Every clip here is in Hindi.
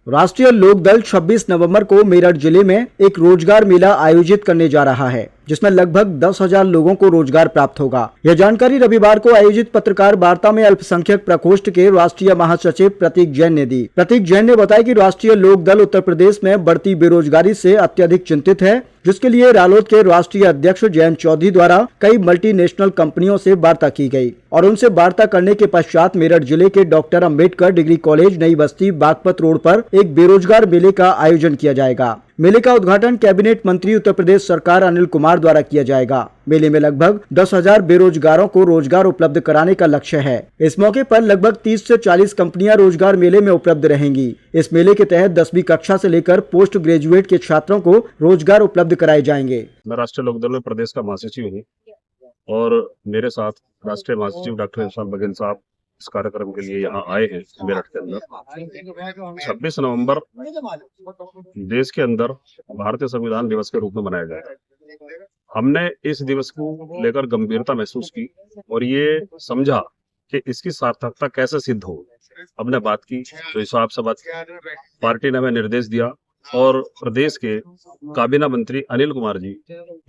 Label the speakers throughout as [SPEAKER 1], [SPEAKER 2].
[SPEAKER 1] राष्ट्रीय लोकदल 26 नवंबर को मेरठ जिले में एक रोजगार मेला आयोजित करने जा रहा है, जिसमें लगभग 10,000 लोगों को रोजगार प्राप्त होगा। यह जानकारी रविवार को आयोजित पत्रकार वार्ता में अल्पसंख्यक प्रकोष्ठ के राष्ट्रीय महासचिव प्रतीक जैन ने दी। प्रतीक जैन ने बताया कि राष्ट्रीय लोकदल उत्तर प्रदेश में बढ़ती बेरोजगारी से अत्यधिक चिंतित है, जिसके लिए रालोद के राष्ट्रीय अध्यक्ष जयंत चौधरी द्वारा कई मल्टीनेशनल कंपनियों से वार्ता की गई और उनसे वार्ता करने के पश्चात मेरठ जिले के डॉक्टर अंबेडकर डिग्री कॉलेज नई बस्ती बागपत रोड पर एक बेरोजगार मेले का आयोजन किया जाएगा। मेले का उद्घाटन कैबिनेट मंत्री उत्तर प्रदेश सरकार अनिल कुमार द्वारा किया जाएगा। मेले में लगभग 10,000 बेरोजगारों को रोजगार उपलब्ध कराने का लक्ष्य है। इस मौके पर लगभग 30 से 40 कंपनियां रोजगार मेले में उपलब्ध रहेंगी। इस मेले के तहत 10वीं कक्षा से लेकर पोस्ट ग्रेजुएट के छात्रों को रोजगार उपलब्ध कराए जाएंगे।
[SPEAKER 2] मैं राष्ट्रीय लोकदल में प्रदेश का महासचिव हूँ और मेरे साथ राष्ट्रीय महासचिव डॉक्टर इरफान बघेल साहब इस कार्यक्रम के लिए यहाँ आए हैं मेरठ के अंदर। 26 नवंबर देश के अंदर भारतीय संविधान दिवस के रूप में मनाया जाएगा। हमने इस दिवस को लेकर गंभीरता महसूस की और ये समझा कि इसकी सार्थकता कैसे सिद्ध हो। हमने बात की तो इस हिसाब से बात की, पार्टी ने हमें निर्देश दिया और प्रदेश के काबीना मंत्री अनिल कुमार जी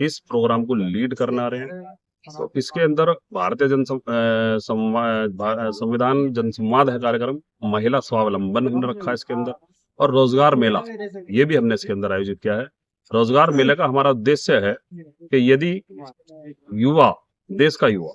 [SPEAKER 2] इस प्रोग्राम को लीड करने आ रहे हैं। तो इसके अंदर भारतीय संविधान जनसंवाद है कार्यक्रम, महिला स्वावलंबन हमने रखा है इसके अंदर, और रोजगार मेला ये भी हमने इसके अंदर आयोजित किया है। रोजगार मेले का हमारा उद्देश्य है कि यदि युवा, देश का युवा,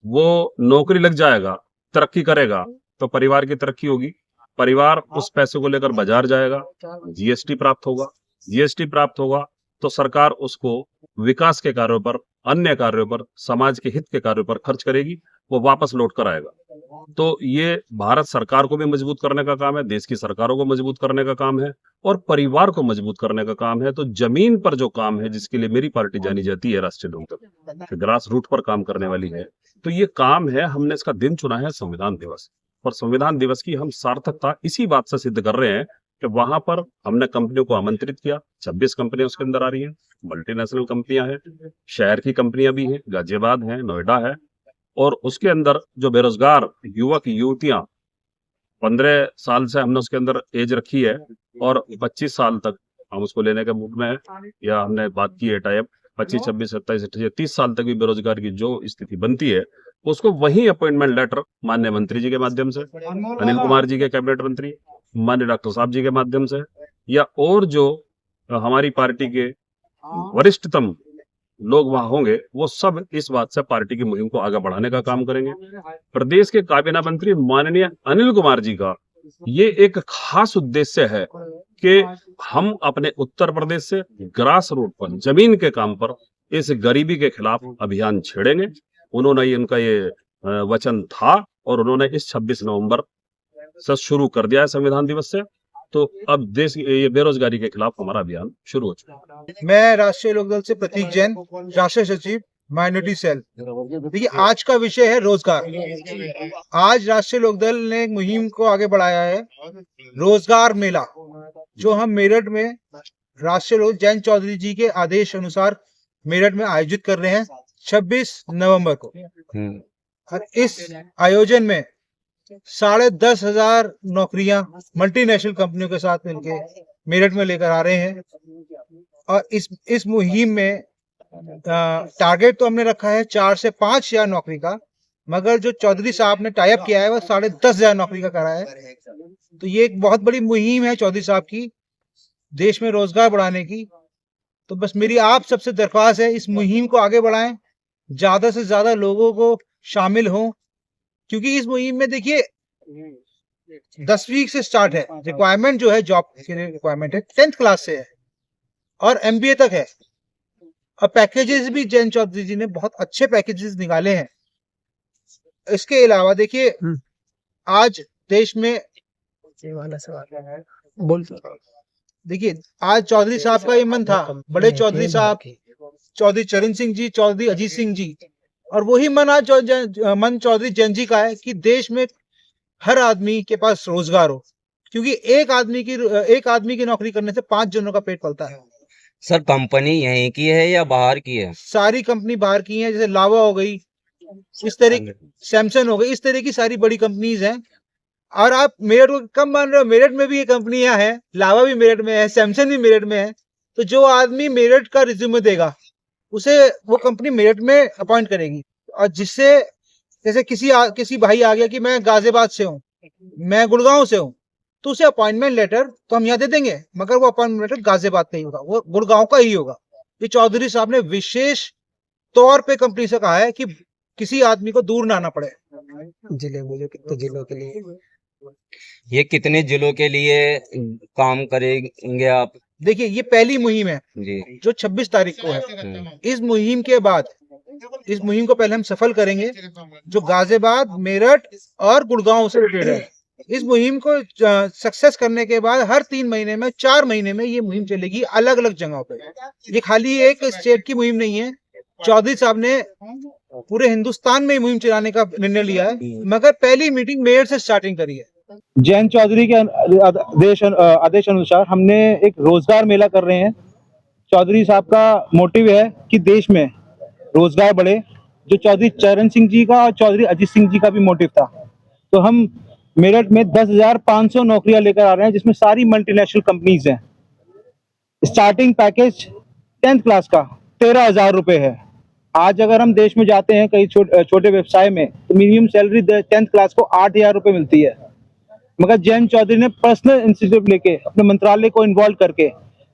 [SPEAKER 2] वो नौकरी लग जाएगा, तरक्की करेगा तो परिवार की तरक्की होगी, परिवार उस पैसे को लेकर बाजार जाएगा, जीएसटी प्राप्त होगा, जीएसटी प्राप्त होगा तो सरकार उसको विकास के कार्यों पर, अन्य कार्यों पर, समाज के हित के कार्यों पर खर्च करेगी, वो वापस लौट कर आएगा। तो ये भारत सरकार को भी मजबूत करने का काम है, देश की सरकारों को मजबूत करने का काम है और परिवार को मजबूत करने का काम है। तो जमीन पर जो काम है, जिसके लिए मेरी पार्टी जानी जाती है राष्ट्रीय लोकदल, ग्रास रूट पर काम करने वाली है, तो ये काम है। हमने इसका दिन चुना है संविधान दिवस, और संविधान दिवस की हम सार्थकता इसी बात से सिद्ध कर रहे हैं कि वहां पर हमने कंपनियों को आमंत्रित किया। 26 कंपनियां उसके अंदर आ रही हैं, मल्टीनेशनल कंपनियां हैं, शहर की कंपनियां भी हैं, गाजियाबाद है, नोएडा है, और उसके अंदर जो बेरोजगार युवक युवतियां 15 साल से हमने उसके अंदर एज रखी है और 25 साल तक हम उसको लेने के मूड में है, या हमने बात की है टाइप 25, 26, 27, 28, 30 साल तक भी बेरोजगार की जो स्थिति बनती है उसको वही अपॉइंटमेंट लेटर माननीय मंत्री जी के माध्यम से, अनिल कुमार जी के कैबिनेट मंत्री, माननीय डॉक्टर साहब जी के माध्यम से, या और जो हमारी पार्टी के वरिष्ठतम लोग वहां होंगे, वो सब इस बात से पार्टी की मुहिम को आगे बढ़ाने का काम करेंगे। प्रदेश के काबीना मंत्री माननीय अनिल कुमार जी का ये एक खास उद्देश्य है कि हम अपने उत्तर प्रदेश से ग्रास रूट पर, जमीन के काम पर इस गरीबी के खिलाफ अभियान छेड़ेंगे। उन्होंने उनका ये वचन था और उन्होंने इस 26 नवंबर से शुरू कर दिया है संविधान दिवस से। तो अब देश ये बेरोजगारी के खिलाफ हमारा अभियान शुरू हो चुका है।
[SPEAKER 3] मैं राष्ट्रीय लोकदल से प्रतीक जैन, राष्ट्रीय सचिव माइनॉरिटी सेल। देखिए, आज का विषय है रोजगार। आज राष्ट्रीय लोकदल ने एक मुहिम को आगे बढ़ाया है, रोजगार मेला, जो हम मेरठ में राष्ट्रीय लोकदल जयंत चौधरी जी के आदेश अनुसार मेरठ में आयोजित कर रहे हैं 26 नवंबर को। और इस आयोजन में 10,500 नौकरियां मल्टीनेशनल कंपनियों के साथ मिलके मेरठ में लेकर आ रहे हैं। और इस मुहिम में टारगेट तो हमने रखा है 4 से 5,000 नौकरी का, मगर जो चौधरी साहब ने टाई अप किया है वो 10,500 नौकरी का करा है। तो ये एक बहुत बड़ी मुहिम है चौधरी साहब की, देश में रोजगार बढ़ाने की। तो बस मेरी आप सबसे दरख्वास्त है, इस मुहिम को आगे बढ़ाएं, ज्यादा से ज्यादा लोगों को शामिल हों, क्योंकि इस मुहिम में देखिए 10वीं से स्टार्ट है। रिक्वायरमेंट जो है, जॉब के लिए रिक्वायरमेंट है 10th क्लास से है और MBA तक है। और पैकेजेस भी जयंत चौधरी जी ने बहुत अच्छे पैकेजेस निकाले हैं। इसके अलावा देखिए, आज देश में देखिए, आज चौधरी साहब का ये मन था, बड़े चौधरी साहब, चौधरी चरण सिंह जी, चौधरी अजीत सिंह जी, और वही मन आज मन चौधरी जैन जी का है कि देश में हर आदमी के पास रोजगार हो, क्योंकि एक आदमी की नौकरी करने से 5 जनों का पेट पलता है।
[SPEAKER 4] सर, कंपनी यहीं की है या बाहर की है?
[SPEAKER 3] सारी कंपनी बाहर की है, जैसे लावा हो गई, इस तरह सैमसंग हो गई, इस तरह की सारी बड़ी कंपनीज हैं। और आप मेरठ को कम मान रहे हो। मेरठ में भी ये कंपनियां हैं, लावा भी मेरठ में है, सैमसंग भी मेरठ में है। तो जो आदमी मेरठ का रिज्यूमे देगा उसे वो कंपनी मेरठ में अपॉइंट करेगी। और जिससे जैसे किसी भाई आ गया कि मैं गाजियाबाद से हूँ, मैं गुड़गांव से हूँ, तो उसे अपॉइंटमेंट लेटर तो हम यहाँ दे देंगे, मगर वो अपॉइंटमेंट लेटर गाजियाबाद का ही होगा, वो गुड़गांव का ही होगा। ये चौधरी साहब ने विशेष तौर पे कंपनी से कहा है कि किसी आदमी को दूर ना आना पड़े।
[SPEAKER 5] कितने जिलों के लिए
[SPEAKER 4] ये कितने जिलों के लिए काम करेंगे आप?
[SPEAKER 3] देखिए, ये पहली मुहिम है
[SPEAKER 4] जी।
[SPEAKER 3] जो 26 तारीख को है। इस मुहिम के बाद, इस मुहिम को पहले हम सफल करेंगे जो गाजियाबाद, मेरठ और गुड़गांव से रिलेटेड है। इस मुहिम को सक्सेस करने के बाद हर 3 महीने में, 4 महीने में ये मुहिम चलेगी अलग अलग जगहों पे। ये खाली एक स्टेट की मुहिम नहीं है। चौधरी साहब ने पूरे हिंदुस्तान में मुहिम चलाने का निर्णय लिया है, मगर पहली मीटिंग मेरठ से स्टार्टिंग करी है।
[SPEAKER 6] जयंत चौधरी के आदेश अनुसार हमने एक रोजगार मेला कर रहे हैं। चौधरी साहब का मोटिव है कि देश में रोजगार बढ़े, जो चौधरी चरण सिंह जी का और चौधरी अजीत सिंह जी का भी मोटिव था। तो हम मेरठ में 10,500 नौकरियां लेकर आ रहे हैं, जिसमें सारी मल्टीनेशनल कंपनीज हैं। स्टार्टिंग पैकेज 10th क्लास का 13,000 रुपए है। आज अगर हम देश में जाते हैं कई छोटे व्यवसाय में, तो मिनिमम सैलरी 10th क्लास को 8,000 रुपए मिलती है। मगर जयंत चौधरी ने पर्सनल इंस्टीट्यूट लेके, अपने मंत्रालय को इन्वॉल्व करके,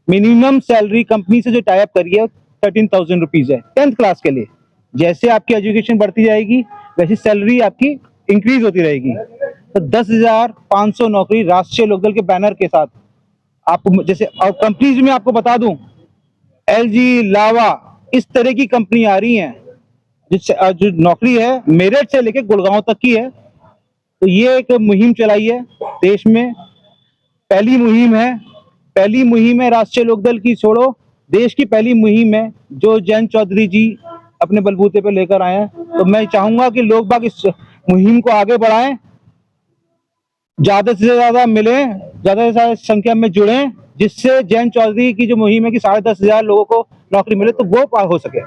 [SPEAKER 6] मिनिमम सैलरी कंपनी से जो टाई अप करी है 13,000 रुपीज है 10th क्लास के लिए। जैसे आपकी एजुकेशन बढ़ती जाएगी वैसी सैलरी आपकी इंक्रीज होती रहेगी। तो 10,500 नौकरी राष्ट्रीय लोकदल के बैनर के साथ आपको, जैसे और कंपनीज में आपको बता दूं, LG, लावा, इस तरह की कंपनी आ रही हैं। जो नौकरी है मेरठ से लेके गुड़गांव तक की है। तो ये एक मुहिम चलाई है देश में, पहली मुहिम है राष्ट्रीय लोकदल की, छोड़ो देश की पहली मुहिम है जो जयंत चौधरी जी अपने बलबूते पे लेकर आए हैं। तो मैं चाहूंगा कि लोग बाग इस मुहिम को आगे बढ़ाएं, ज्यादा से ज्यादा मिलें, ज्यादा से ज्यादा संख्या में जुड़ें, जिससे जयंत चौधरी की जो मुहिम है कि 10,500 लोगों को नौकरी मिले, तो वो पार हो सके।